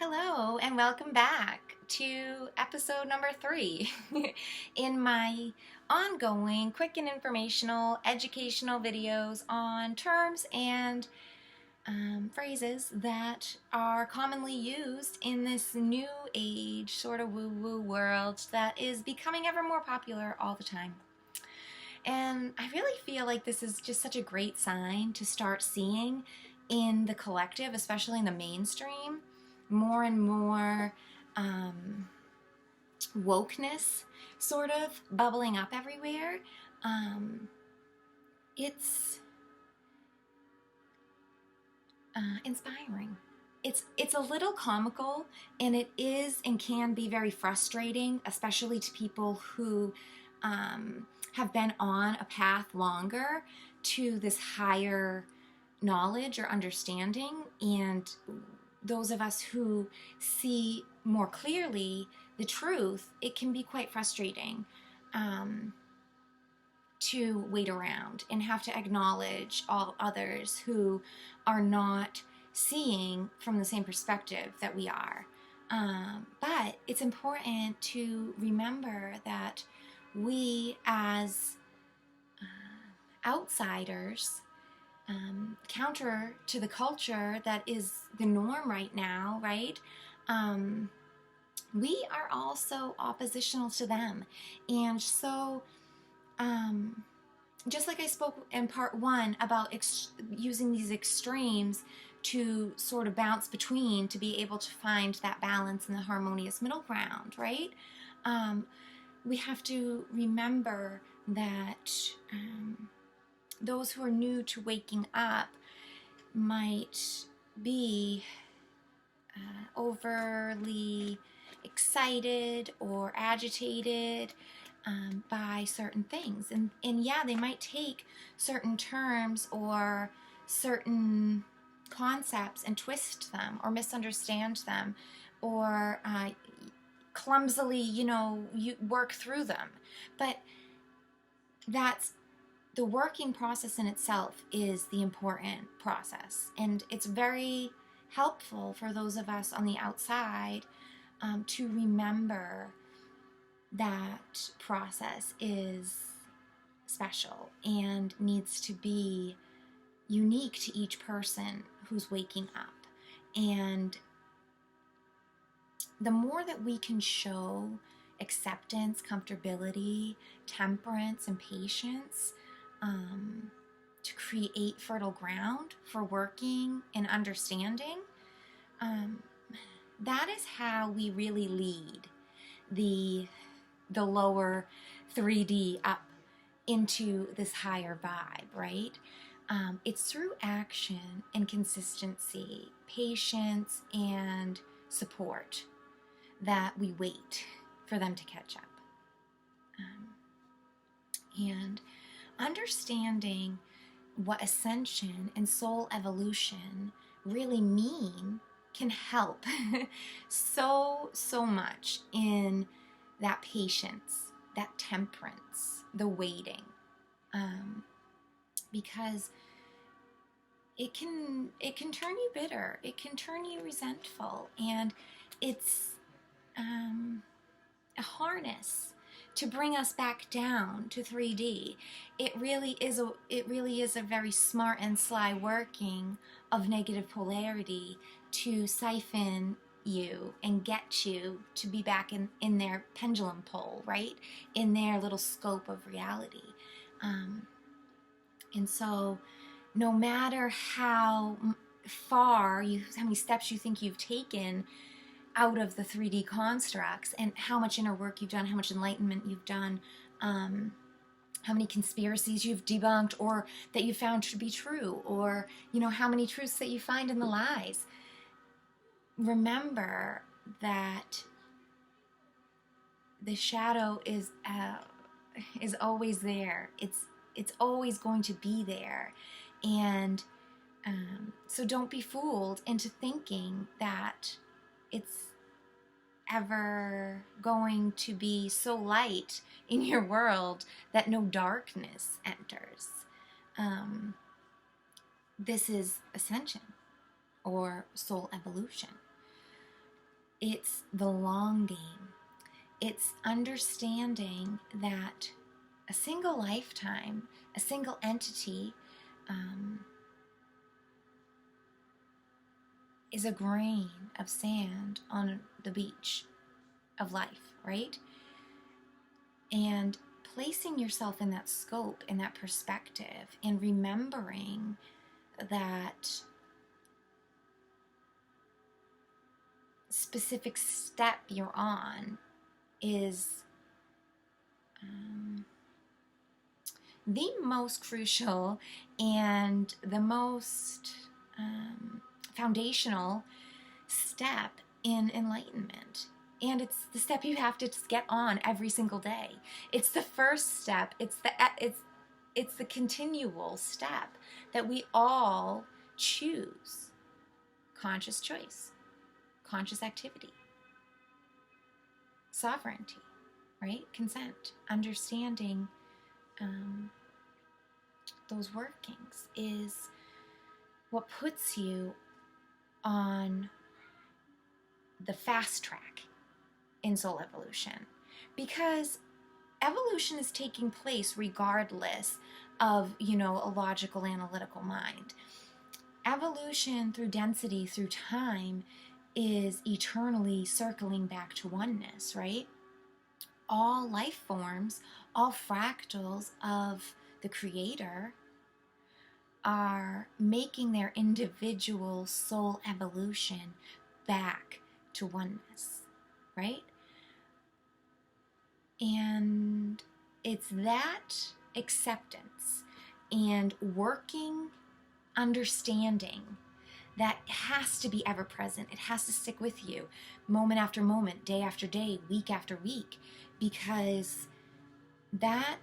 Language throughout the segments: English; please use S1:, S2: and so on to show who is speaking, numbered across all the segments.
S1: Hello, and welcome back to episode number 3 in my ongoing quick and informational educational videos on terms and phrases that are commonly used in this new age sort of woo-woo world that is becoming ever more popular all the time. And I really feel like this is just such a great sign to start seeing in the collective, especially in the mainstream, more and more wokeness sort of bubbling up everywhere. It's inspiring. It's a little comical, and it is and can be very frustrating, especially to people who have been on a path longer to this higher knowledge or understanding, and those of us who see more clearly the truth, it can be quite frustrating to wait around and have to acknowledge all others who are not seeing from the same perspective that we are. But it's important to remember that we as outsiders, counter to the culture that is the norm right now, right? We are also oppositional to them. And so, just like I spoke in part 1 about using these extremes to sort of bounce between to be able to find that balance and the harmonious middle ground, right? We have to remember that those who are new to waking up might be overly excited or agitated by certain things. And yeah, they might take certain terms or certain concepts and twist them or misunderstand them or clumsily, you work through them. But that's the working process in itself is the important process, and it's very helpful for those of us on the outside to remember that process is special and needs to be unique to each person who's waking up. And the more that we can show acceptance, comfortability, temperance, and patience, to create fertile ground for working and understanding, that is how we really lead the lower 3D up into this higher vibe, right? It's through action and consistency, patience, and support that we wait for them to catch up. And understanding what ascension and soul evolution really mean can help so much in that patience, that temperance, the waiting, because it can turn you bitter, it can turn you resentful, and it's a harness to bring us back down to 3D. It really is a very smart and sly working of negative polarity to siphon you and get you to be back in their pendulum pole, right? In their little scope of reality. And so no matter how far how many steps you think you've taken out of the 3D constructs, and how much inner work you've done, how much enlightenment you've done, how many conspiracies you've debunked or that you found to be true, or how many truths that you find in the lies. Remember that the shadow is always there. It's always going to be there, and so don't be fooled into thinking that it's ever going to be so light in your world that no darkness enters. This is ascension or soul evolution. It's the long game. It's understanding that a single lifetime, a single entity, is a grain of sand on the beach of life, right? And placing yourself in that scope, in that perspective, and remembering that specific step you're on is the most crucial and the most foundational step in enlightenment. And it's the step you have to just get on every single day. It's the first step. It's the continual step that we all choose. Conscious choice, conscious activity, sovereignty, right? Consent, understanding those workings is what puts you on the fast track in soul evolution, because evolution is taking place regardless of, a logical analytical mind. Evolution through density, through time, is eternally circling back to oneness, right? All life forms, all fractals of the Creator are making their individual soul evolution back to oneness, right? And it's that acceptance and working understanding that has to be ever present. It has to stick with you moment after moment, day after day, week after week, because that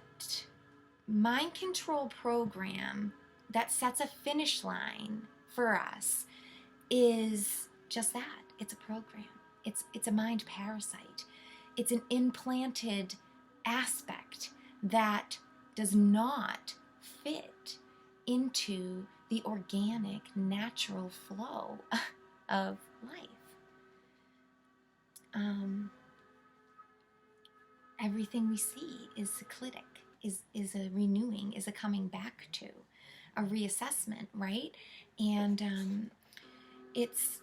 S1: mind control program that sets a finish line for us is just that. It's a program. It's a mind parasite. It's an implanted aspect that does not fit into the organic, natural flow of life. Everything we see is cyclic, is a renewing, is a coming back to, a reassessment, right? And it's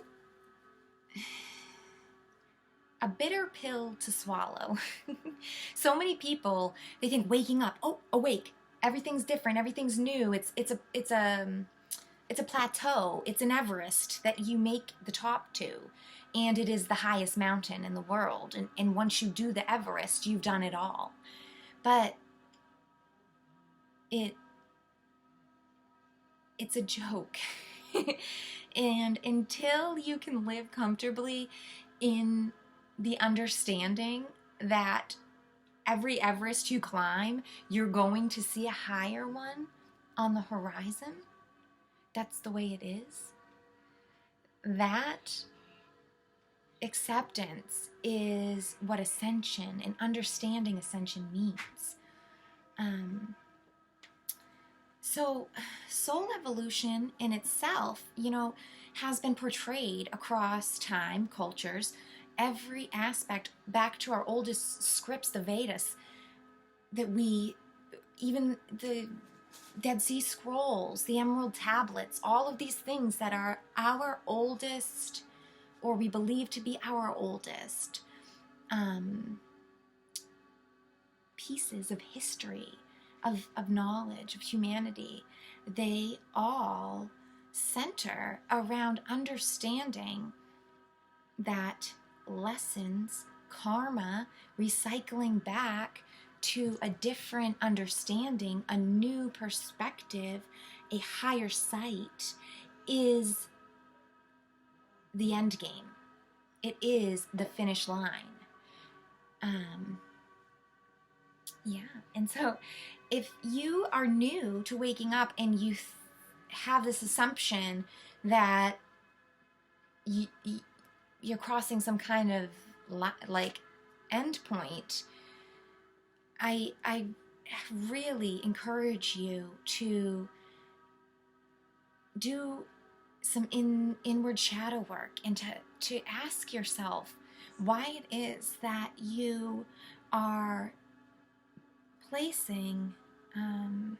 S1: a bitter pill to swallow. So many people, they think waking up, oh, awake, everything's different, everything's new. It's a plateau. It's an Everest that you make the top to, and it is the highest mountain in the world. And once you do the Everest, you've done it all. But it's a joke. And until you can live comfortably in the understanding that every Everest you climb, you're going to see a higher one on the horizon, that's the way it is. That acceptance is what ascension and understanding ascension means. So soul evolution in itself, has been portrayed across time, cultures, every aspect, back to our oldest scripts, the Vedas, even the Dead Sea Scrolls, the Emerald Tablets, all of these things that are our oldest, or we believe to be our oldest, pieces of history, of knowledge, of humanity, they all center around understanding that lessons, karma, recycling back to a different understanding, a new perspective, a higher sight is the end game. It is the finish line. And so if you are new to waking up and you have this assumption that you're crossing some kind of end point, I really encourage you to do some inward shadow work and to ask yourself, why it is that you are placing an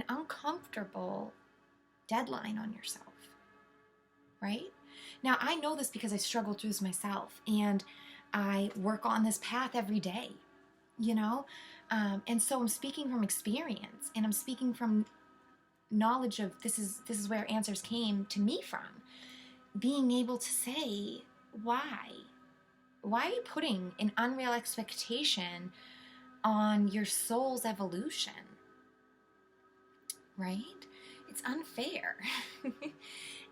S1: uncomfortable deadline on yourself, right? Now, I know this because I struggled through this myself, and I work on this path every day, you know? And so I'm speaking from experience, and I'm speaking from knowledge of this is where answers came to me from. Being able to say, why? Why are you putting an unreal expectation on your soul's evolution? Right? It's unfair.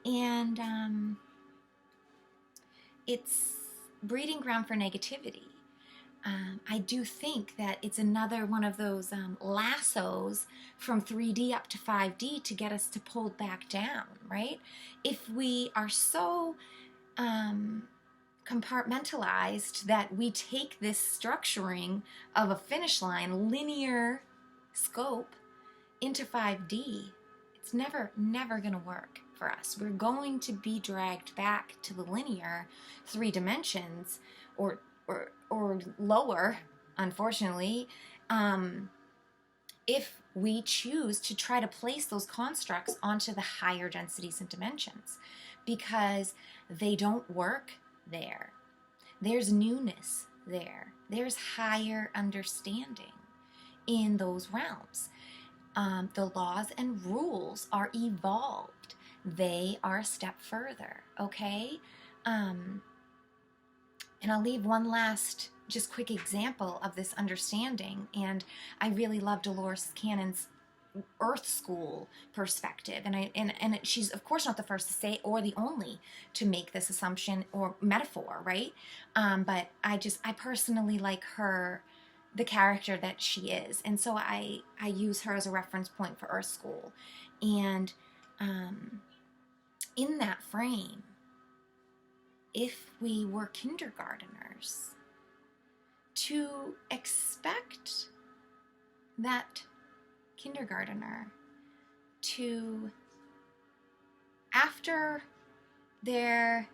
S1: And it's breeding ground for negativity. I do think that it's another one of those lassos from 3D up to 5D to get us to pull back down, right? If we are so compartmentalized that we take this structuring of a finish line, linear scope, into 5D, it's never going to work for us. We're going to be dragged back to the linear 3 dimensions or lower, unfortunately, if we choose to try to place those constructs onto the higher densities and dimensions, because they don't work there. There's newness there. There's higher understanding in those realms. The laws and rules are evolved. They are a step further, okay? And I'll leave one last just quick example of this understanding. And I really love Dolores Cannon's Earth School perspective. And she's, of course, not the first to say or the only to make this assumption or metaphor, right? But I personally like her, the character that she is. And so I use her as a reference point for Earth School. And in that frame, if we were kindergarteners, to expect that kindergartner to, after their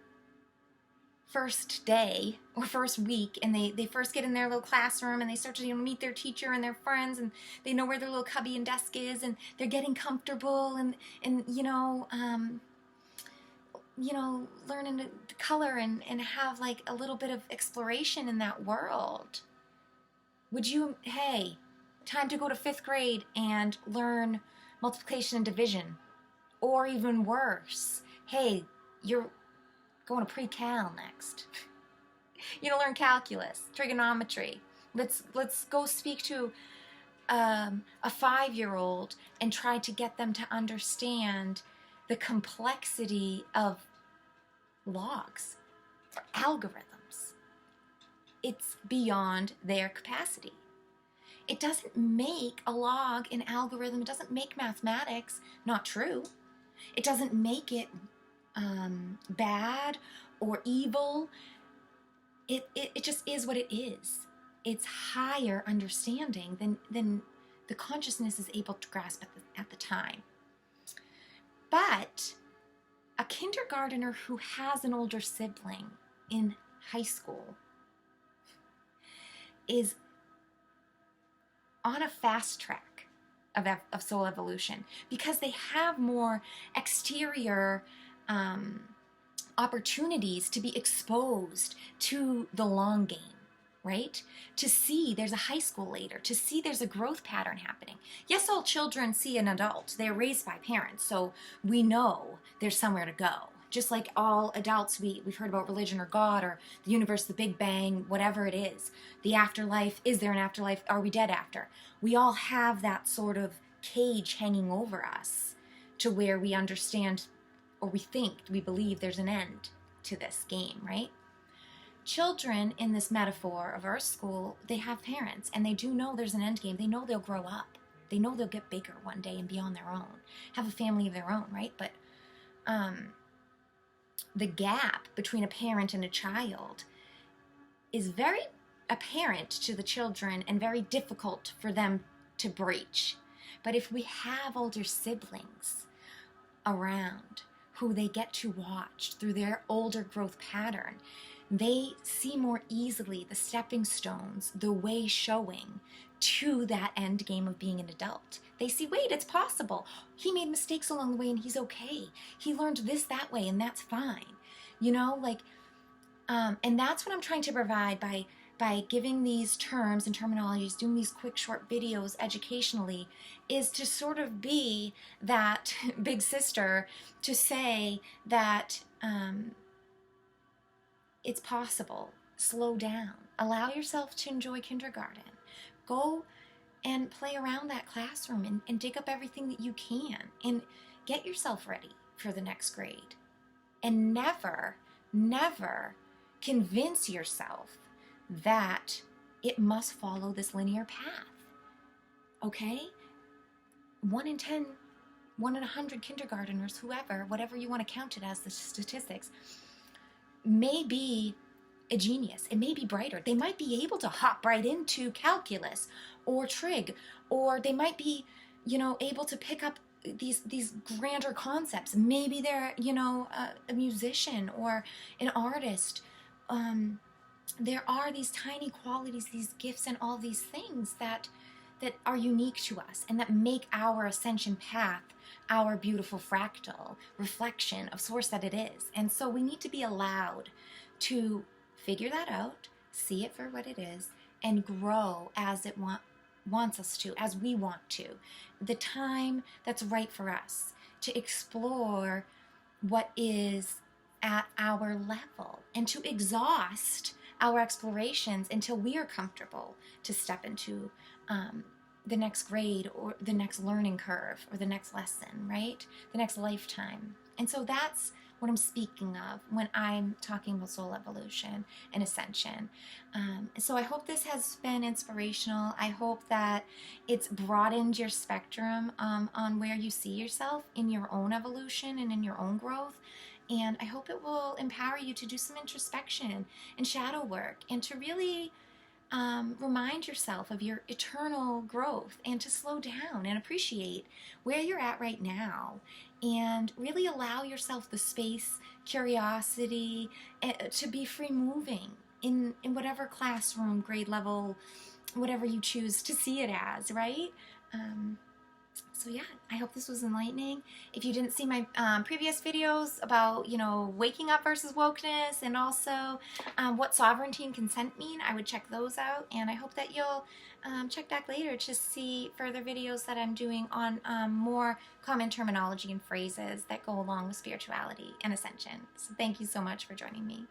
S1: first day or first week, and they first get in their little classroom and they start to meet their teacher and their friends, and they know where their little cubby and desk is, and they're getting comfortable and learning to color and have like a little bit of exploration in that world. Would you, hey, time to go to 5th grade and learn multiplication and division? Or even worse, hey, you're going to pre-cal next. Learn calculus, trigonometry. Let's go speak to a 5-year-old and try to get them to understand the complexity of logs or algorithms. It's beyond their capacity. It doesn't make a log an algorithm. It doesn't make mathematics not true. It doesn't make it bad or evil. It just is what it is. It's higher understanding than the consciousness is able to grasp at the time. But a kindergartner who has an older sibling in high school is on a fast track of soul evolution because they have more exterior opportunities to be exposed to the long game, right? To see there's a high school later, to see there's a growth pattern happening. Yes, all children see an adult. They're raised by parents, so we know there's somewhere to go. Just like all adults, we've heard about religion or God or the universe, the Big Bang, whatever it is. The afterlife, is there an afterlife? Are we dead after? We all have that sort of cage hanging over us to where we understand or we believe there's an end to this game, right? Children in this metaphor of Earth School, they have parents and they do know there's an end game. They know they'll grow up. They know they'll get bigger one day and be on their own, have a family of their own, right? But the gap between a parent and a child is very apparent to the children and very difficult for them to breach. But if we have older siblings around who they get to watch through their older growth pattern, they see more easily the stepping stones, the way showing to that end game of being an adult. They see, wait, it's possible. He made mistakes along the way and he's okay. He learned this that way and that's fine. You know, like, and that's what I'm trying to provide by giving these terms and terminologies, doing these quick short videos educationally, is to sort of be that big sister to say that it's possible. Slow down. Allow yourself to enjoy kindergarten. Go and play around that classroom and dig up everything that you can and get yourself ready for the next grade. And never, never convince yourself that it must follow this linear path. Okay? 1 in 10, 1 in 100 kindergarteners, whoever, whatever you want to count it as, the statistics, may be a genius. It may be brighter. They might be able to hop right into calculus or trig, or they might be, you know, able to pick up these grander concepts. Maybe they're, you know, a musician or an artist. There are these tiny qualities, these gifts, and all these things that are unique to us and that make our ascension path our beautiful fractal reflection of source that it is. And so we need to be allowed to figure that out, see it for what it is, and grow as it wants us to, as we want to. The time that's right for us to explore what is at our level and to exhaust our explorations until we are comfortable to step into the next grade or the next learning curve or the next lesson, right? The next lifetime. And so that's what I'm speaking of when I'm talking about soul evolution and ascension. So I hope this has been inspirational. I hope that it's broadened your spectrum on where you see yourself in your own evolution and in your own growth. And I hope it will empower you to do some introspection and shadow work and to really remind yourself of your eternal growth and to slow down and appreciate where you're at right now and really allow yourself the space, curiosity, to be free moving in whatever classroom, grade level, whatever you choose to see it as, right? So yeah, I hope this was enlightening. If you didn't see my previous videos about, you know, waking up versus wokeness and also what sovereignty and consent mean, I would check those out. And I hope that you'll check back later to see further videos that I'm doing on more common terminology and phrases that go along with spirituality and ascension. So thank you so much for joining me.